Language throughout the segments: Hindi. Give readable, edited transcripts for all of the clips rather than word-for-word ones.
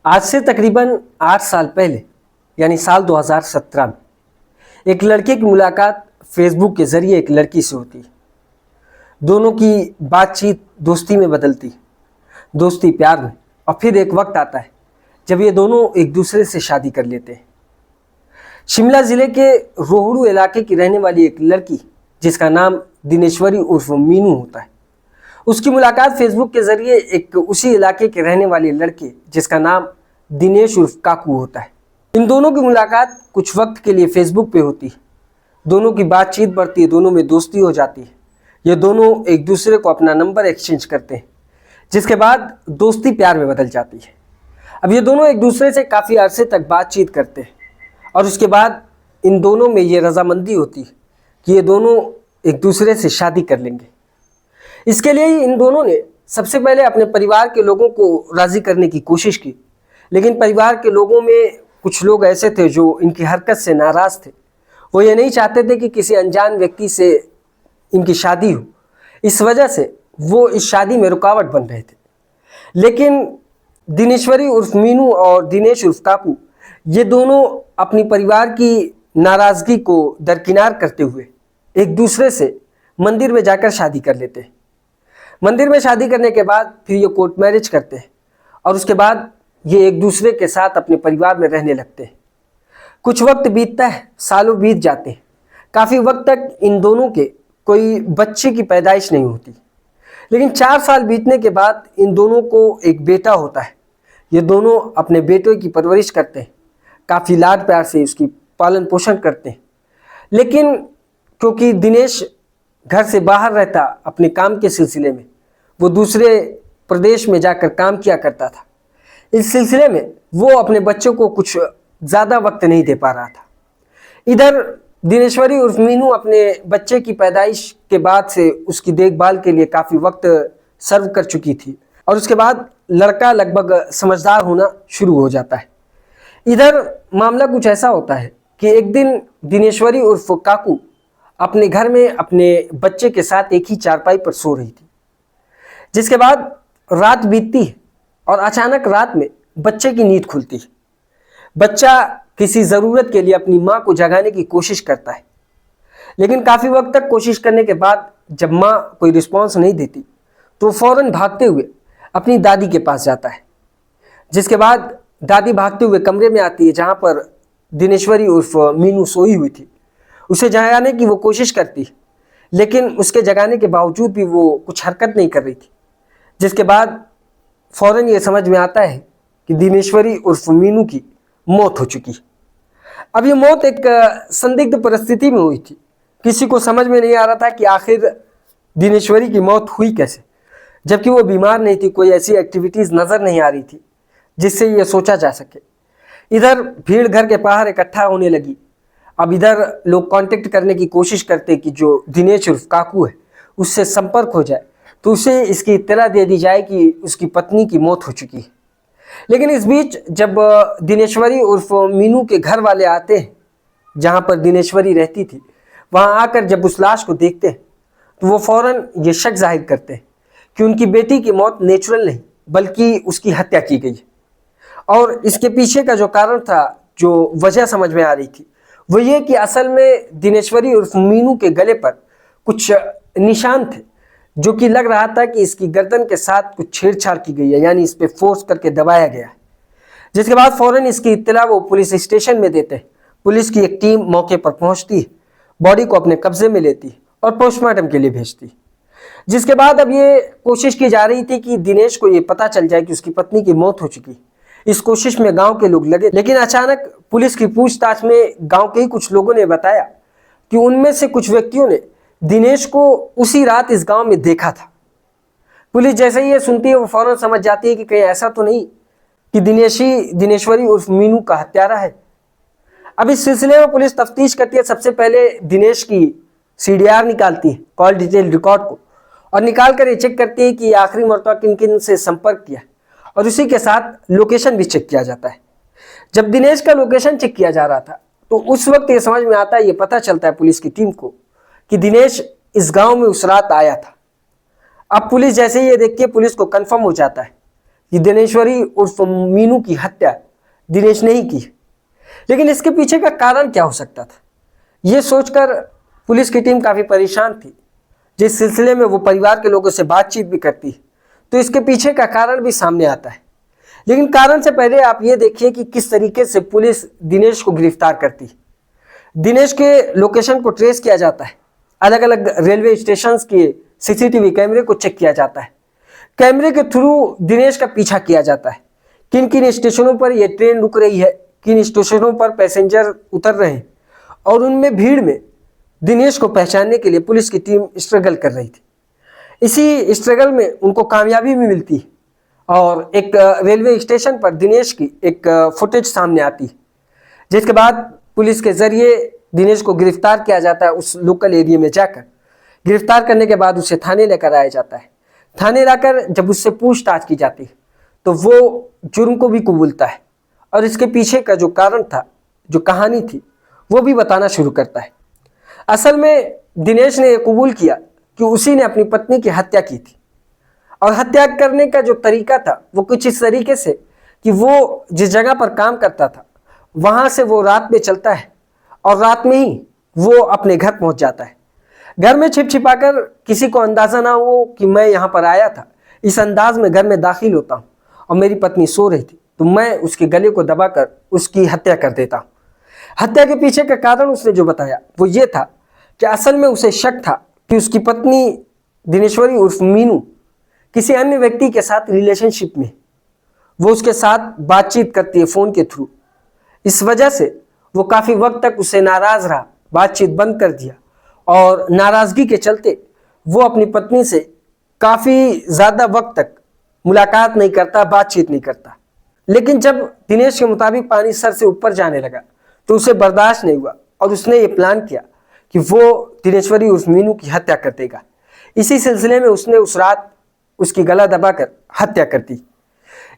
आज से तकरीबन 8 साल पहले यानी साल 2017 में एक लड़के की मुलाकात फेसबुक के ज़रिए एक लड़की से होती है। दोनों की बातचीत दोस्ती में बदलती, दोस्ती प्यार में, और फिर एक वक्त आता है जब ये दोनों एक दूसरे से शादी कर लेते हैं। शिमला ज़िले के रोहड़ू इलाके की रहने वाली एक लड़की जिसका नाम दिनेश्वरी उर्फ मीनू होता है, उसकी मुलाकात फेसबुक के ज़रिए एक उसी इलाके के रहने वाले लड़के जिसका नाम दिनेश उर्फ काकू होता है। इन दोनों की मुलाकात कुछ वक्त के लिए फेसबुक पे होती है। दोनों की बातचीत बढ़ती है, दोनों में दोस्ती हो जाती है। ये दोनों एक दूसरे को अपना नंबर एक्सचेंज करते हैं, जिसके बाद दोस्ती प्यार में बदल जाती है। अब ये दोनों एक दूसरे से काफ़ी अरसे तक बातचीत करते हैं और उसके बाद इन दोनों में ये रजामंदी होती है कि ये दोनों एक दूसरे से शादी कर लेंगे। इसके लिए ही इन दोनों ने सबसे पहले अपने परिवार के लोगों को राज़ी करने की कोशिश की, लेकिन परिवार के लोगों में कुछ लोग ऐसे थे जो इनकी हरकत से नाराज़ थे। वो ये नहीं चाहते थे कि किसी अनजान व्यक्ति से इनकी शादी हो, इस वजह से वो इस शादी में रुकावट बन रहे थे। लेकिन दिनेश्वरी उर्फ मीनू और दिनेश उर्फ काकू, ये दोनों अपनी परिवार की नाराज़गी को दरकिनार करते हुए एक दूसरे से मंदिर में जाकर शादी कर लेते हैं। मंदिर में शादी करने के बाद फिर ये कोर्ट मैरिज करते हैं और उसके बाद ये एक दूसरे के साथ अपने परिवार में रहने लगते हैं। कुछ वक्त बीतता है, सालों बीत जाते हैं। काफ़ी वक्त तक इन दोनों के कोई बच्चे की पैदाइश नहीं होती, लेकिन 4 साल बीतने के बाद इन दोनों को एक बेटा होता है। ये दोनों अपने बेटे की परवरिश करते हैं, काफ़ी लाड प्यार से उसकी पालन पोषण करते हैं। लेकिन क्योंकि दिनेश घर से बाहर रहता अपने काम के सिलसिले में, वो दूसरे प्रदेश में जाकर काम किया करता था। इस सिलसिले में वो अपने बच्चों को कुछ ज़्यादा वक्त नहीं दे पा रहा था। इधर दिनेश्वरी उर्फ मीनू अपने बच्चे की पैदाइश के बाद से उसकी देखभाल के लिए काफ़ी वक्त सर्व कर चुकी थी और उसके बाद लड़का लगभग समझदार होना शुरू हो जाता है। इधर मामला कुछ ऐसा होता है कि एक दिन दिनेश्वरी उर्फ काकू अपने घर में अपने बच्चे के साथ एक ही चारपाई पर सो रही थी। जिसके बाद रात बीतती है और अचानक रात में बच्चे की नींद खुलती है। बच्चा किसी ज़रूरत के लिए अपनी माँ को जगाने की कोशिश करता है, लेकिन काफ़ी वक्त तक कोशिश करने के बाद जब माँ कोई रिस्पॉन्स नहीं देती तो फ़ौरन भागते हुए अपनी दादी के पास जाता है। जिसके बाद दादी भागते हुए कमरे में आती है जहाँ पर दिनेश्वरी उर्फ मीनू सोई हुई थी। उसे जगाने की वो कोशिश करती है, लेकिन उसके जगाने के बावजूद भी वो कुछ हरकत नहीं कर रही थी। जिसके बाद फ़ौरन ये समझ में आता है कि दिनेश्वरी उर्फ मीनू की मौत हो चुकी। अब ये मौत एक संदिग्ध परिस्थिति में हुई थी। किसी को समझ में नहीं आ रहा था कि आखिर दिनेश्वरी की मौत हुई कैसे, जबकि वो बीमार नहीं थी, कोई ऐसी एक्टिविटीज़ नज़र नहीं आ रही थी जिससे ये सोचा जा सके। इधर भीड़ घर के बाहर इकट्ठा होने लगी। अब इधर लोग कांटेक्ट करने की कोशिश करते कि जो दिनेश उर्फ काकू है उससे संपर्क हो जाए, तो उसे इसकी इत्तला दे दी जाए कि उसकी पत्नी की मौत हो चुकी है। लेकिन इस बीच जब दिनेश्वरी उर्फ मीनू के घर वाले आते हैं जहाँ पर दिनेश्वरी रहती थी, वहाँ आकर जब उस लाश को देखते हैं तो वो फ़ौरन ये शक जाहिर करते हैं कि उनकी बेटी की मौत नेचुरल नहीं बल्कि उसकी हत्या की गई है। और इसके पीछे का जो कारण था, जो वजह समझ में आ रही थी, वो ये कि असल में दिनेश्वरी उर्फ मीनू के गले पर कुछ निशान थे जो कि लग रहा था कि इसकी गर्दन के साथ कुछ छेड़छाड़ की गई है, यानी इस पे फोर्स करके दबाया गया है। जिसके बाद फ़ौरन इसकी इत्तला वो पुलिस स्टेशन में देते हैं। पुलिस की एक टीम मौके पर पहुंचती है, बॉडी को अपने कब्जे में लेती है और पोस्टमार्टम के लिए भेजती है। जिसके बाद अब ये कोशिश की जा रही थी कि दिनेश को ये पता चल जाए कि उसकी पत्नी की मौत हो चुकी। इस कोशिश में गांव के लोग लगे, लेकिन अचानक पुलिस की पूछताछ में गांव के ही कुछ लोगों ने बताया कि उनमें से कुछ व्यक्तियों ने दिनेश को उसी रात इस गांव में देखा था। पुलिस जैसे ही ये सुनती है वो फौरन समझ जाती है कि कहीं ऐसा तो नहीं कि दिनेश्वरी उर्फ मीनू का हत्यारा है। अब इस सिलसिले में पुलिस तफ्तीश करती है। सबसे पहले दिनेश की CDR निकालती है, कॉल डिटेल रिकॉर्ड को, और निकाल कर ये चेक करती है कि आखिरी मरतबा किन किन से संपर्क किया, और उसी के साथ लोकेशन भी चेक किया जाता है। जब दिनेश का लोकेशन चेक किया जा रहा था तो उस वक्त ये समझ में आता है, ये पता चलता है पुलिस की टीम को कि दिनेश इस गांव में उस रात आया था। अब पुलिस जैसे ही ये देखती है, पुलिस को कंफर्म हो जाता है कि दिनेश्वरी उर्फ मीनू की हत्या दिनेश ने ही की। लेकिन इसके पीछे का कारण क्या हो सकता था, ये सोचकर पुलिस की टीम काफ़ी परेशान थी। जिस सिलसिले में वो परिवार के लोगों से बातचीत भी करती तो इसके पीछे का कारण भी सामने आता है। लेकिन कारण से पहले आप ये देखिए कि किस तरीके से पुलिस दिनेश को गिरफ्तार करती। दिनेश के लोकेशन को ट्रेस किया जाता है, अलग अलग रेलवे स्टेशन के सीसीटीवी कैमरे को चेक किया जाता है। कैमरे के थ्रू दिनेश का पीछा किया जाता है, किन किन स्टेशनों पर यह ट्रेन रुक रही है, किन स्टेशनों पर पैसेंजर उतर रहे हैं, और उनमें भीड़ में दिनेश को पहचानने के लिए पुलिस की टीम स्ट्रगल कर रही थी। इसी स्ट्रगल में उनको कामयाबी भी मिलती है और एक रेलवे स्टेशन पर दिनेश की एक फुटेज सामने आती है, जिसके बाद पुलिस के जरिए दिनेश को गिरफ्तार किया जाता है। उस लोकल एरिया में जाकर गिरफ्तार करने के बाद उसे थाने लेकर आया जाता है। थाने लाकर जब उससे पूछताछ की जाती है तो वो जुर्म को भी कबूलता है और इसके पीछे का जो कारण था, जो कहानी थी, वो भी बताना शुरू करता है। असल में दिनेश ने कबूल किया कि उसी ने अपनी पत्नी की हत्या की थी और हत्या करने का जो तरीका था वो कुछ इस तरीके से कि वो जिस जगह पर काम करता था वहाँ से वो रात में चलता है और रात में ही वो अपने घर पहुँच जाता है। घर में छिप छिपाकर किसी को अंदाज़ा ना हो कि मैं यहाँ पर आया था, इस अंदाज में घर में दाखिल होता हूँ और मेरी पत्नी सो रही थी तो मैं उसके गले को दबाकर उसकी हत्या कर देता हूँ। हत्या के पीछे का कारण उसने जो बताया वो ये था कि असल में उसे शक था कि उसकी पत्नी दिनेश्वरी उर्फ मीनू किसी अन्य व्यक्ति के साथ रिलेशनशिप में, वो उसके साथ बातचीत करती है फ़ोन के थ्रू। इस वजह से वो काफ़ी वक्त तक उससे नाराज़ रहा, बातचीत बंद कर दिया और नाराज़गी के चलते वो अपनी पत्नी से काफ़ी ज़्यादा वक्त तक मुलाकात नहीं करता, बातचीत नहीं करता। लेकिन जब दिनेश के मुताबिक पानी सर से ऊपर जाने लगा तो उसे बर्दाश्त नहीं हुआ और उसने ये प्लान किया कि वो दिनेश्वरी उर्फ मीनू की हत्या कर देगा। इसी सिलसिले में उसने उस रात उसकी गला दबाकर हत्या कर दी।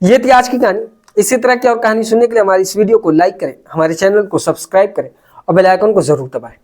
ये थी आज की कहानी। इसी तरह की और कहानी सुनने के लिए हमारी इस वीडियो को लाइक करें, हमारे चैनल को सब्सक्राइब करें और बेल आइकन को ज़रूर दबाएं।